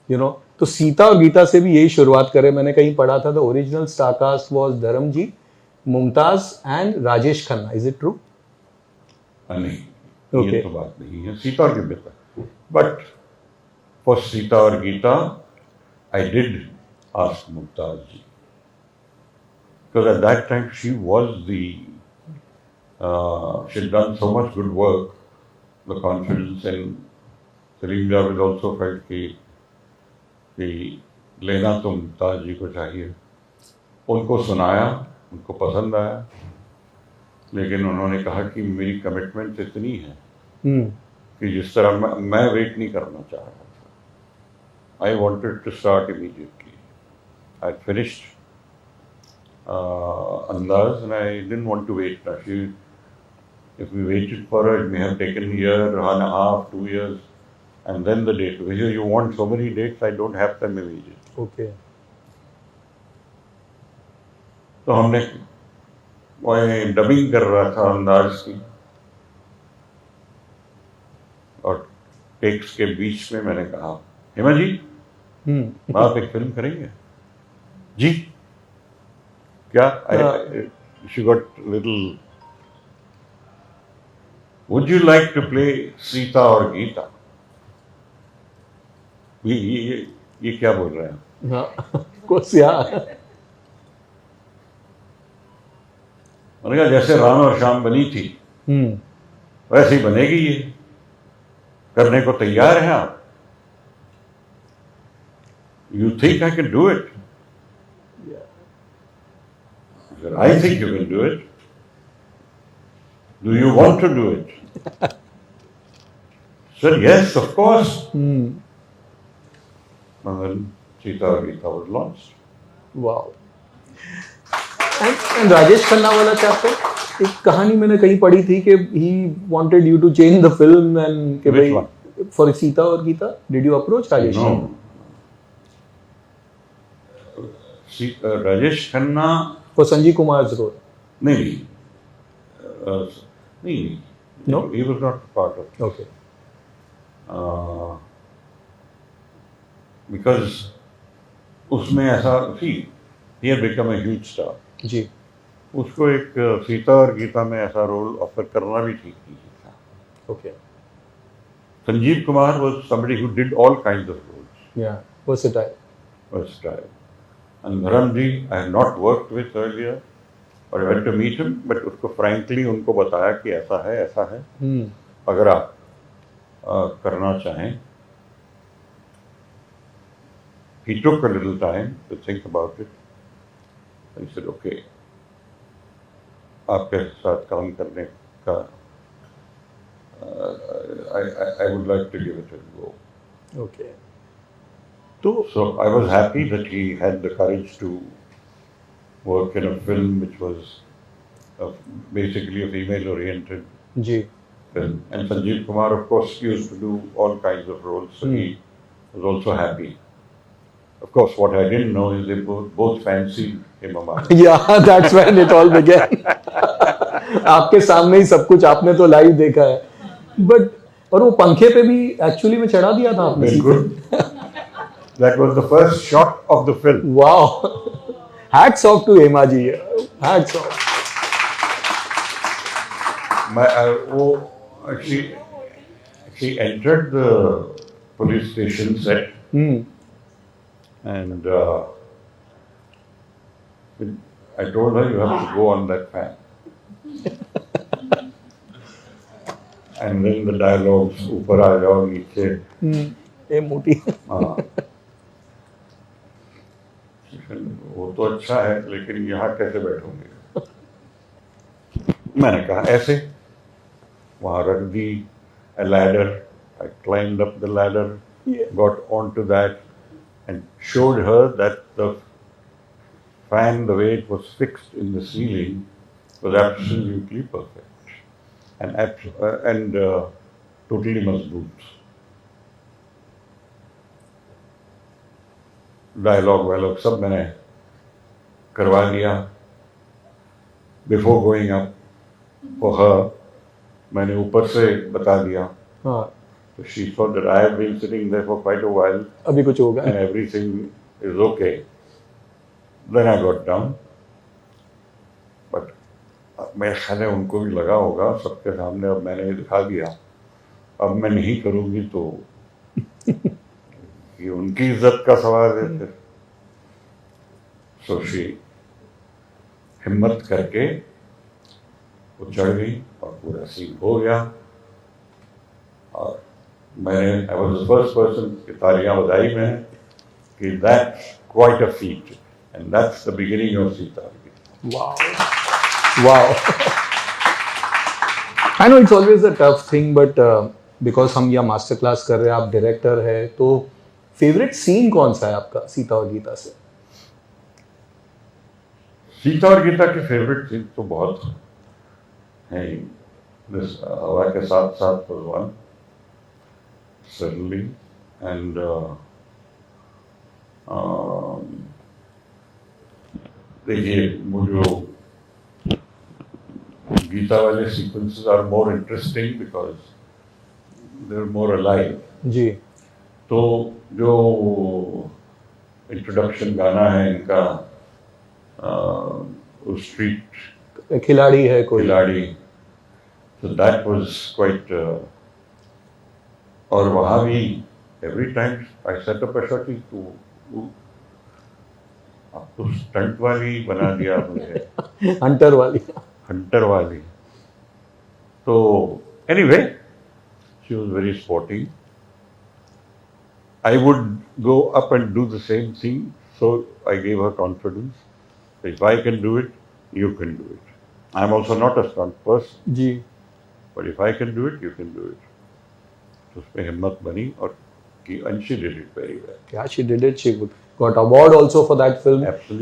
तो सीता और गीता से भी यही शुरुआत करें. मैंने कहीं पढ़ा था, the original star cast was Dharamji, Mumtaz and Rajesh Khanna. Is it true? नहीं, Okay. ये तो बात नहीं है. सीता और गीता, बट फॉर सीता और Gita I did ask Mumtaz ji, because at that time she was she'd done so much good work. The confidence and Salim Javed also felt कि लेना तो मुमताज जी को चाहिए. उनको सुनाया, उनको पसंद आया, लेकिन उन्होंने कहा कि मेरी कमिटमेंट इतनी है कि जिस तरह मैं वेट नहीं करना चाह रहा था. I wanted to start immediately. I finished Andaz and I didn't want to wait. If we waited for it, it may have taken a year, 1.5, 2 years, and then the date. Because you want so many dates, I don't have them immediately. Okay. तो हमने वही dubbing कर रहा था अंदाज की, और takes के बीच में मैंने कहा, हेमा जी आप एक फिल्म करेंगे? जी क्या? She got little. Would you like to play Sita और गीता? ये क्या बोल रहे हैं? हाँ, कुछ यार. मैंने कहा जैसे राम और शाम बनी थी वैसे ही बनेगी ये. करने को तैयार हैं आप? You think I can do it? I think you can do it. Do you want to do it? Said yes, of course. And then Sita और Gita was launched. Wow. And Rajesh Khanna वाला चैप्टर, एक कहानी मैंने कहीं पढ़ी थी कि he wanted you to change the film and कि Which भाई one? for Sita और Gita, did you approach Rajesh? No. Rajesh Khanna For Sanjeev Kumar's role. नहीं, नहीं. No? He was not part of it. Okay. Because उसमें ऐसा he had become a huge star. जी. उसको एक सीता और गीता में ऐसा रोल ऑफर करना भी ठीक नहीं था. Okay. Sanjeev Kumar was somebody who did all kinds of roles. Yeah. Versatile. Versatile. And Dharamji I had not worked with earlier, or I went to meet him, but उसको frankly उनको बताया कि ऐसा है, अगर आप करना चाहें. He took a little time to think about it. He said, okay, आपके साथ काम करने का I would like to give it a go. Okay. So I was happy that he had the courage to work in a film which was basically a female-oriented ji. film. And Sanjeev Kumar, of course, used to do all kinds of roles, so he was also happy. Of course, what I didn't know is they both fancied Hema Malini. Yeah, that's when it all began. आपके सामने ही सब कुछ आपने तो live देखा है. But और वो पंखे पे भी एक्चुअली में चढ़ा दिया था आपने. बिल्कुल. That was the first shot of the film. Wow. Hats off to Hema ji. Hats off. She entered the police station set, and I told her, you have to go on that fan. And then the dialogues, ऊपर आ जाओ नीचे. ये मोटी. वो तो अच्छा है, लेकिन यहाँ कैसे बैठोगे? मैंने कहा ऐसे. वहाँ रख दी a ladder. I climbed up the ladder, got onto that, and showed her that the fan, the way it was fixed in the ceiling, was absolutely perfect and totally mazboot. Dialogue सब मैंने करवा लिया. Before going up for her मैंने ऊपर से बता दिया. हाँ. So she thought that I have been sitting there for quite a while अभी कुछ होगा and everything is okay. Then I got down. But मेरे ख्याल है उनको भी लगा होगा सबके सामने, अब मैंने ये दिखा दिया, अब मैं नहीं करूँगी तो ये उनकी इज्जत का सवाल है फिर। सोची हिम्मत करके वो चढ़ गई और पूरा सीन हो गया। और मैंने I was the first person की तालियां बजाई मैंने कि that's quite a feet and that's the beginning of Sita. Wow. I know it's always a tough thing, but because हम यहाँ मास्टर क्लास कर रहे हैं, आप डायरेक्टर है, तो फेवरेट सीन कौन सा है आपका सीता और गीता से? सीता और गीता के फेवरेट सीन तो बहुत हैं। हवा के साथ साथ भगवान certainly and देखिए वो जो गीता वाले sequences are more interesting because they are more alive. जी। तो जो इंट्रोडक्शन गाना है इनका स्ट्रीट खिलाड़ी है कोई। खिलाड़ी, so that was quite और वहाँ भी every time I set up a shot to आप तो स्टंट वाली बना दिया मुझे, हंटर वाली। हंटर वाली। तो anyway she was very sporting. I would go up and do the same thing, so I gave her confidence. If I can do it, you can do it. I'm also not a stunt person. Ji. But if I can do it, you can do it. तो उसमें हिम्मत बनी और की, and she did it very well. Yeah, she did it. She got award also for that film. Absolutely.